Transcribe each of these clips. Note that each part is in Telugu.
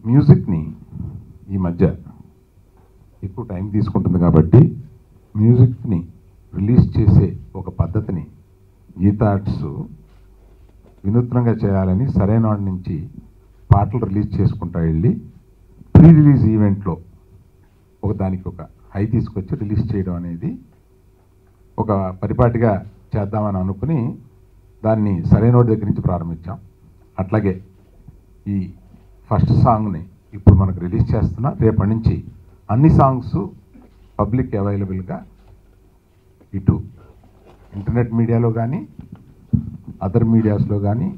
మ్యూజిక్ని ఈ మధ్య ఎక్కువ టైం తీసుకుంటుంది కాబట్టి మ్యూజిక్ని రిలీజ్ చేసే ఒక పద్ధతిని గీతా ఆర్ట్స్ వినూత్నంగా చేయాలని సరైన వాడి నుంచి పాటలు రిలీజ్ చేసుకుంటా వెళ్ళి ప్రీ రిలీజ్ ఈవెంట్లో దానికి ఒక హై తీసుకొచ్చి రిలీజ్ చేయడం అనేది ఒక పరిపాటిగా చేద్దామని అనుకుని దాన్ని సరైన వాడి దగ్గర నుంచి ప్రారంభించాం. అట్లాగే ఈ ఫస్ట్ సాంగ్ని ఇప్పుడు మనకు రిలీజ్ చేస్తున్నా. రేపటి నుంచి అన్ని సాంగ్స్ పబ్లిక్ అవైలబుల్గా ఇటు ఇంటర్నెట్ మీడియాలో కానీ అదర్ మీడియాస్లో కానీ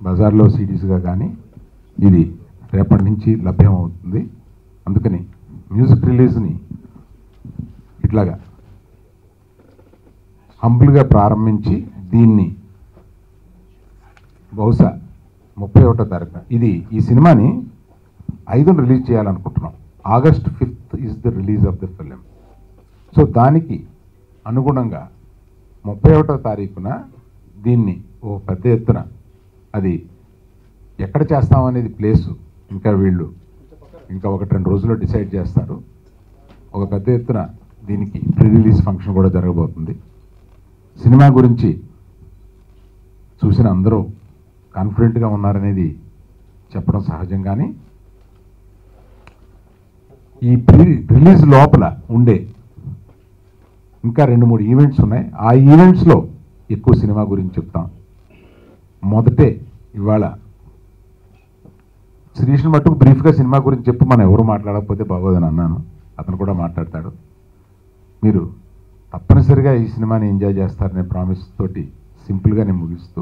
బజార్లో సిడీస్గా కానీ ఇది రేపటి నుంచి లభ్యమవుతుంది. అందుకని మ్యూజిక్ రిలీజ్ని ఇట్లాగా హంబుల్గా ప్రారంభించి దీన్ని బహుశా 31వ తారీఖున ఈ సినిమాని 5న రిలీజ్ చేయాలనుకుంటున్నాం. August 5th is the release of the film. So దానికి అనుగుణంగా 31వ తారీఖున దీన్ని ఓ పెద్ద ఎత్తున అది ఎక్కడ చేస్తామనేది ప్లేసు వీళ్ళు ఇంకా 1-2 రోజుల్లో డిసైడ్ చేస్తారు. ఒక పెద్ద ఎత్తున దీనికి ప్రీ రిలీజ్ ఫంక్షన్ కూడా జరగబోతుంది. సినిమా గురించి చూసిన అందరూ కాన్ఫిడెంట్గా ఉన్నారనేది చెప్పడం సహజం. కానీ ఈ ప్రీ రిలీజ్ లోపల ఉండే ఇంకా 2-3 ఈవెంట్స్ ఉన్నాయి. ఆ ఈవెంట్స్లో ఎక్కువ సినిమా గురించి చెప్తాం. మొదటే ఇవాళ శిరీష్ని మట్టుకు బ్రీఫ్గా సినిమా గురించి చెప్పి మనం ఎవరు మాట్లాడకపోతే బాగోదని అన్నాను. అతను కూడా మాట్లాడతాడు. మీరు తప్పనిసరిగా ఈ సినిమాని ఎంజాయ్ చేస్తారనే ప్రామిస్ తోటి సింపుల్గా నేను ముగిస్తూ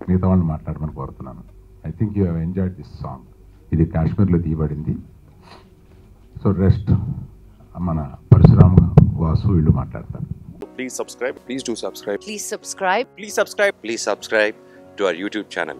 మిగతా వాళ్ళని మాట్లాడమని కోరుతున్నాను. I think you have enjoyed this song. ఇది కాశ్మీర్లో తీయబడింది. సో రెస్ట్ మన పరశురామ్ వాసు వీళ్ళు మాట్లాడతారు. Please subscribe. Please do subscribe. Please subscribe. Please subscribe. Please subscribe to our YouTube channel.